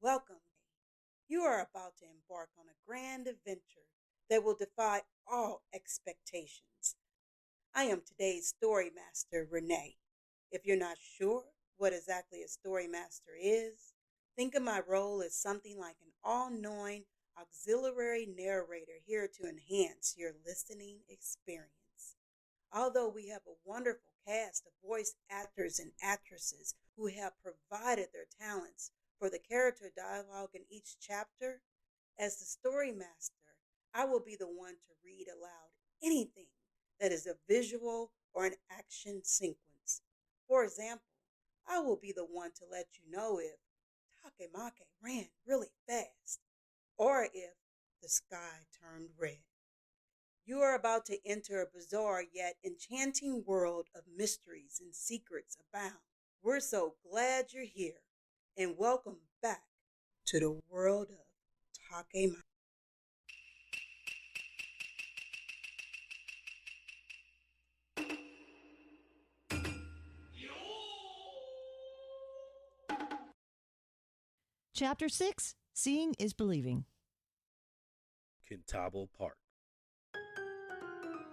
Welcome. You are about to embark on a grand adventure that will defy all expectations. I am today's story master, Renee. If you're not sure what exactly a story master is, think of my role as something like an all-knowing auxiliary narrator here to enhance your listening experience. Although we have a wonderful cast of voice actors and actresses who have provided their talents for the character dialogue in each chapter, as the story master, I will be the one to read aloud anything that is a visual or an action sequence. For example, I will be the one to let you know if Takemake ran really fast or if the sky turned red. You are about to enter a bizarre yet enchanting world of mysteries and secrets abound. We're so glad you're here and welcome back to the world of Takemake. Chapter 6, Seeing is Believing. Kintabo Park.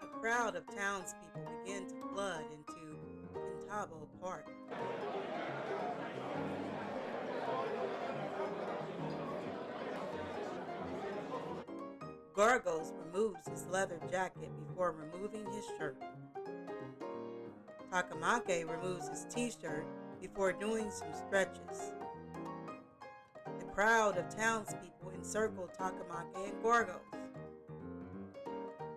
A crowd of townspeople began to flood into Kintabo Park. Gargos removes his leather jacket before removing his shirt. Takemake removes his t-shirt before doing some stretches. The crowd of townspeople encircle Takemake and Gargos.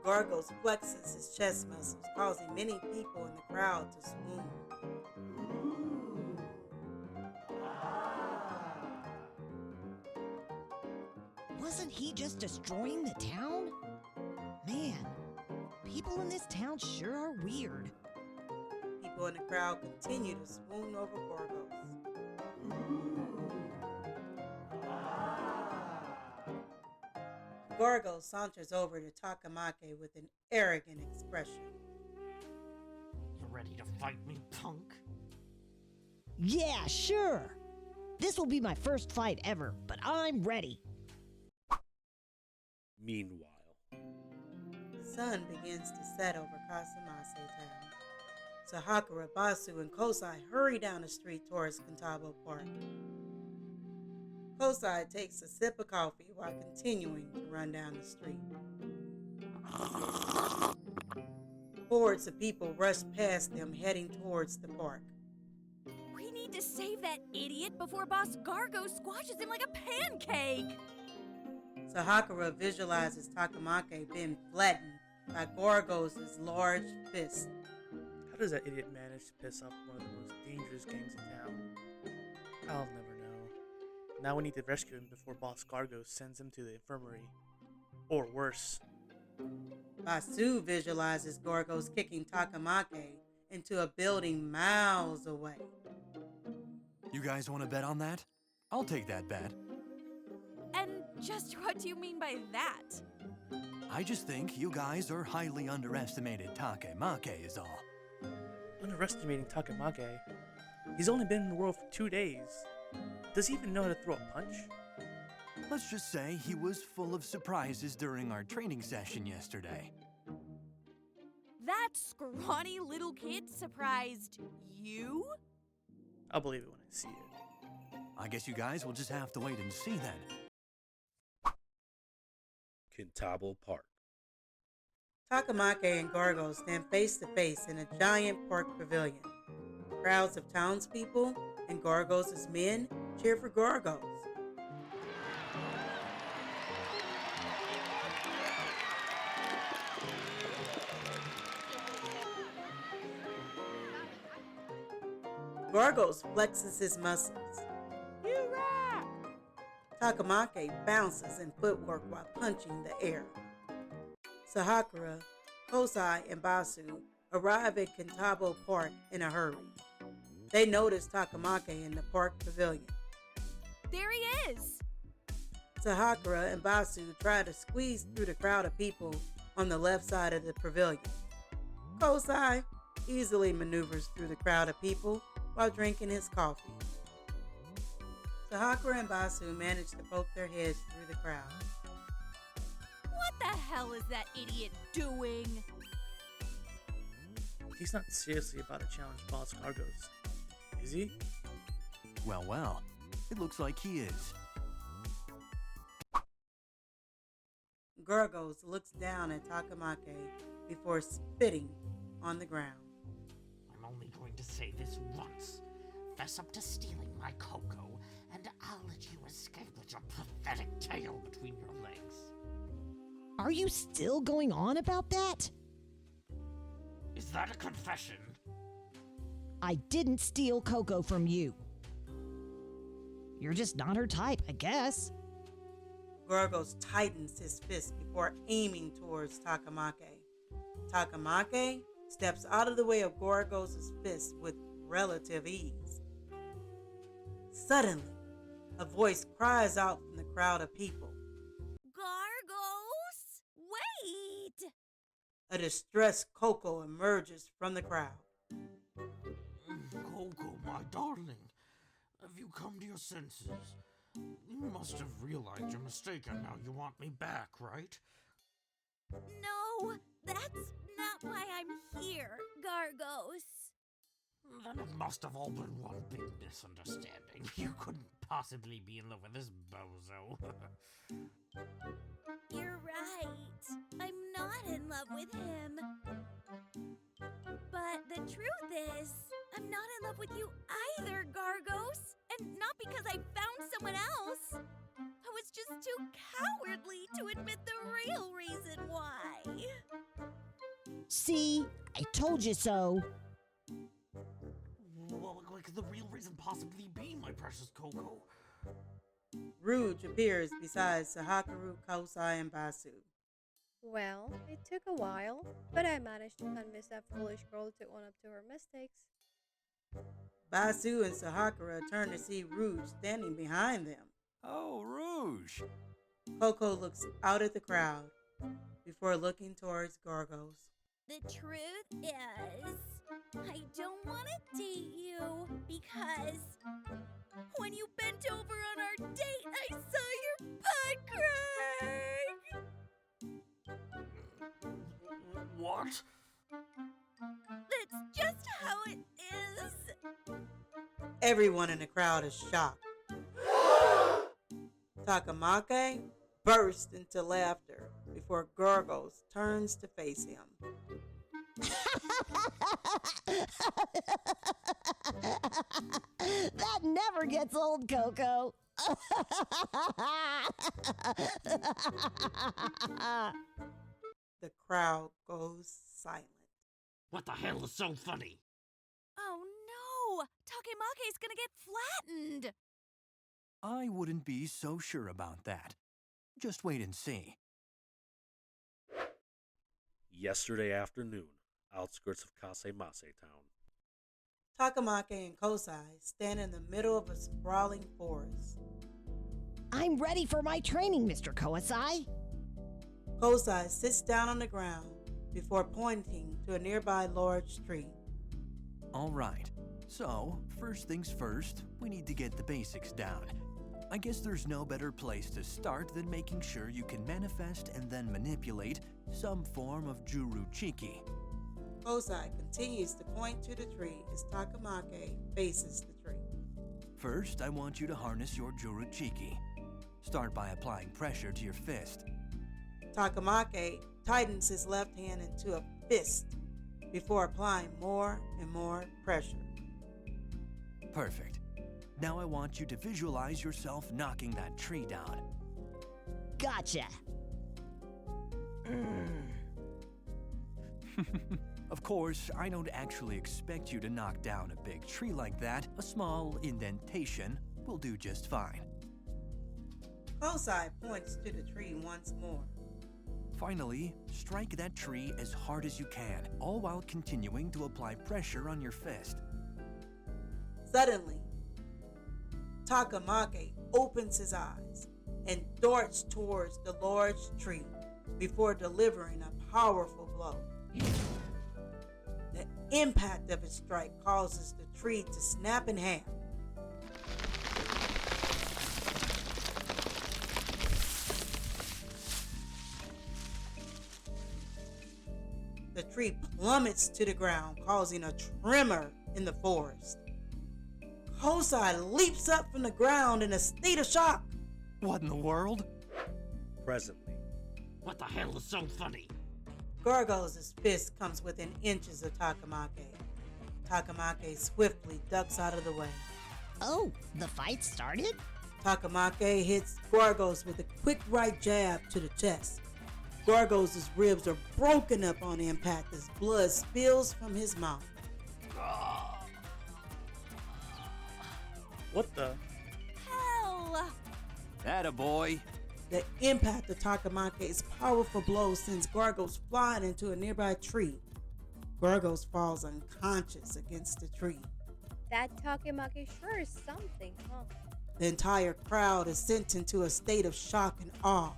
Gargos flexes his chest muscles, causing many people in the crowd to swoon. Wasn't he just destroying the town? Man, people in this town sure are weird. People in the crowd continue to swoon over Gargos. Gargos saunters over to Takemake with an arrogant expression. You ready to fight me, punk? Yeah, sure. This will be my first fight ever, but I'm ready. Meanwhile, The sun begins to set over Kasamase town. Sahakura, Basu, and Kosai hurry down the street towards Kintabo Park. Kosai takes a sip of coffee while continuing to run down the street. Hordes of people rush past them heading towards the park. We need to save that idiot before Boss Gargos squashes him like a pancake! Sahakura visualizes Takemake being flattened by Gargos' large fist. How does that idiot manage to piss off one of the most dangerous gangs in town? I'll never know. Now we need to rescue him before Boss Gargos sends him to the infirmary. Or worse. Basu visualizes Gargos kicking Takemake into a building miles away. You guys want to bet on that? I'll take that bet. And just what do you mean by that? I just think you guys are highly underestimated Takemake is all. Underestimating Takemake. He's only been in the world for 2 days. Does he even know how to throw a punch? Let's just say he was full of surprises during our training session yesterday. That scrawny little kid surprised you? I'll believe it when I see it. I guess you guys will just have to wait and see then. Kintabo Park. Takemake and Gargos stand face to face in a giant park pavilion. Crowds of townspeople and Gargos' men cheer for Gargos. Gargos flexes his muscles. You rock! Takemake bounces in footwork while punching the air. Sahakura, Kosai, and Basu arrive at Kintabo Park in a hurry. They notice Takemake in the park pavilion. There he is! Sahakura and Basu try to squeeze through the crowd of people on the left side of the pavilion. Kosai easily maneuvers through the crowd of people while drinking his coffee. Sahakura and Basu manage to poke their heads through the crowd. What the hell is that idiot doing? He's not seriously about to challenge Boss Gargos, is he? Well, it looks like he is. Gargos looks down at Takemake before spitting on the ground. I'm only going to say this once. Fess up to stealing my cocoa, and I'll let you escape with your pathetic tail between your legs. Are you still going on about that? Is that a confession? I didn't steal Coco from you. You're just not her type, I guess. Gargos tightens his fist before aiming towards Takemake. Takemake steps out of the way of Gargos' fist with relative ease. Suddenly, a voice cries out from the crowd of people. Gargos? Wait! A distressed Coco emerges from the crowd. Coco, my darling, have you come to your senses? You must have realized your mistake and now you want me back, right? No, that's not why I'm here, Gargos. Then it must have all been one big misunderstanding. You couldn't possibly be in love with this bozo. You're right. I'm not in love with him. But the truth is, I'm not in love with you either, Gargos. And not because I found someone else. I was just too cowardly to admit the real reason why. See, I told you so. What could the real reason possibly be, my precious Coco? Rouge appears beside Sahakura, Kosai, and Basu. Well, it took a while, but I managed to convince that foolish girl to own up to her mistakes. Basu and Sahakura turn to see Rouge standing behind them. Oh, Rouge! Coco looks out at the crowd before looking towards Gargos. The truth is, I don't want to date you because when you bent over on our date, I saw your butt crack. What? That's just how it is. Everyone in the crowd is shocked. Takemake bursts into laughter before Gargos turns to face him. That never gets old, Coco. The crowd goes silent. What the hell is so funny? Oh no! Takemake's gonna get flattened! I wouldn't be so sure about that. Just wait and see. Yesterday afternoon, outskirts of Kasemase town. Takemake and Kosai stand in the middle of a sprawling forest. I'm ready for my training, Mr. Kosai. Kosai sits down on the ground before pointing to a nearby large tree. All right. So, first things first, we need to get the basics down. I guess there's no better place to start than making sure you can manifest and then manipulate some form of Juruchiki. Kosai continues to point to the tree as Takemake faces the tree. First, I want you to harness your Juruchiki. Start by applying pressure to your fist. Takemake tightens his left hand into a fist before applying more and more pressure. Perfect. Now I want you to visualize yourself knocking that tree down. Gotcha. Of course, I don't actually expect you to knock down a big tree like that. A small indentation will do just fine. Kosai points to the tree once more. Finally, strike that tree as hard as you can, all while continuing to apply pressure on your fist. Suddenly, Takemake opens his eyes and darts towards the large tree before delivering a powerful blow. The impact of his strike causes the tree to snap in half. tree plummets to the ground, causing a tremor in the forest. Kosai leaps up from the ground in a state of shock. What in the world? Presently, What the hell is so funny? Gargos' fist comes within inches of Takemake. Takemake swiftly ducks out of the way. Oh, the fight started? Takemake hits Gargos with a quick right jab to the chest. Gargos' ribs are broken up on impact as blood spills from his mouth. What the? Hell! Attaboy. The impact of Takemake's powerful blow sends Gargos flying into a nearby tree. Gargos falls unconscious against the tree. That Takemake sure is something, huh? The entire crowd is sent into a state of shock and awe.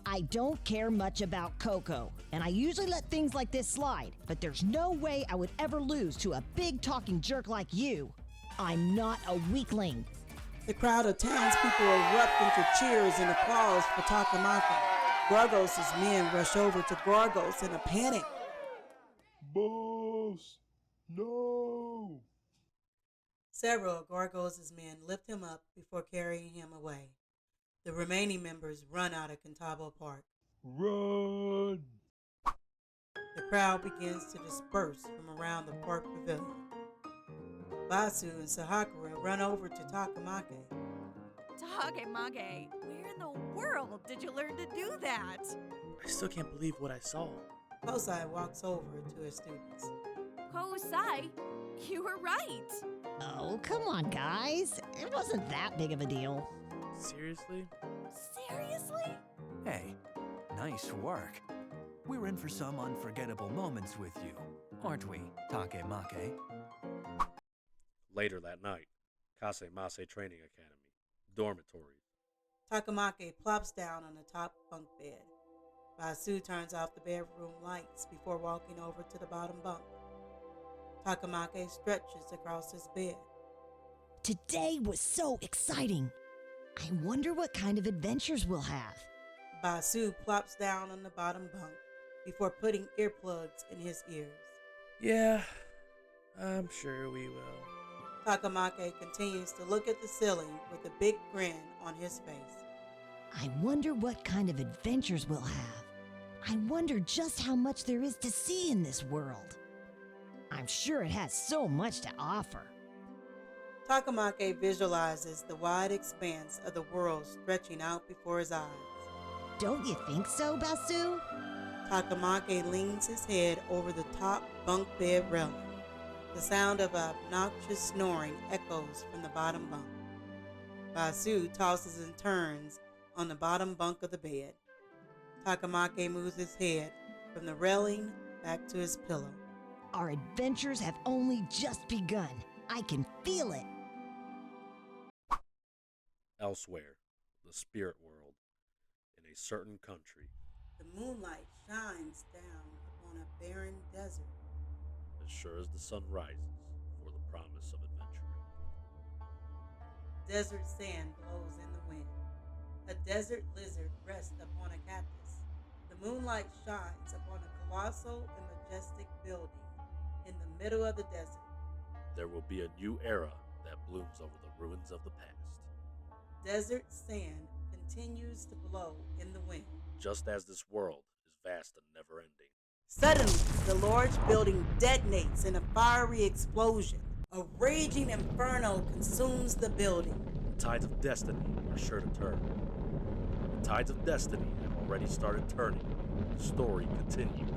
I don't care much about Coco, and I usually let things like this slide, but there's no way I would ever lose to a big talking jerk like you. I'm not a weakling. The crowd of townspeople erupt into cheers and applause for Takemake. Gargos' men rush over to Gargos in a panic. Boss! No! Several of Gargos' men lift him up before carrying him away. The remaining members run out of Kintabo Park. Run! The crowd begins to disperse from around the park pavilion. Basu and Sahakura run over to Takemake. Takemake, where in the world did you learn to do that? I still can't believe what I saw. Kosai walks over to his students. Kosai, you were right. Oh, come on, guys. It wasn't that big of a deal. Seriously? Seriously? Hey, nice work. We're in for some unforgettable moments with you, aren't we, Takemake? later that night, Kasemase Training Academy, dormitory. Takemake plops down on the top bunk bed. Basu turns off the bedroom lights before walking over to the bottom bunk. Takemake stretches across his bed. Today was so exciting. I wonder what kind of adventures we'll have. Basu plops down on the bottom bunk before putting earplugs in his ears. Yeah, I'm sure we will. Takemake continues to look at the ceiling with a big grin on his face. I wonder what kind of adventures we'll have. I wonder just how much there is to see in this world. I'm sure it has so much to offer. Takemake visualizes the wide expanse of the world stretching out before his eyes. Don't you think so, Basu? Takemake leans his head over the top bunk bed railing. The sound of obnoxious snoring echoes from the bottom bunk. Basu tosses and turns on the bottom bunk of the bed. Takemake moves his head from the railing back to his pillow. Our adventures have only just begun. I can feel it. Elsewhere, the spirit world, in a certain country, The moonlight shines down upon a barren desert. as sure as the sun rises for the promise of adventure. Desert sand blows in the wind. A desert lizard rests upon a cactus. The moonlight shines upon a colossal and majestic building in the middle of the desert. There will be a new era that blooms over the ruins of the past. Desert sand continues to blow in the wind. Just as this world is vast and never-ending. Suddenly, the large building detonates in a fiery explosion. A raging inferno consumes the building. The tides of destiny are sure to turn. The tides of destiny have already started turning. The story continues.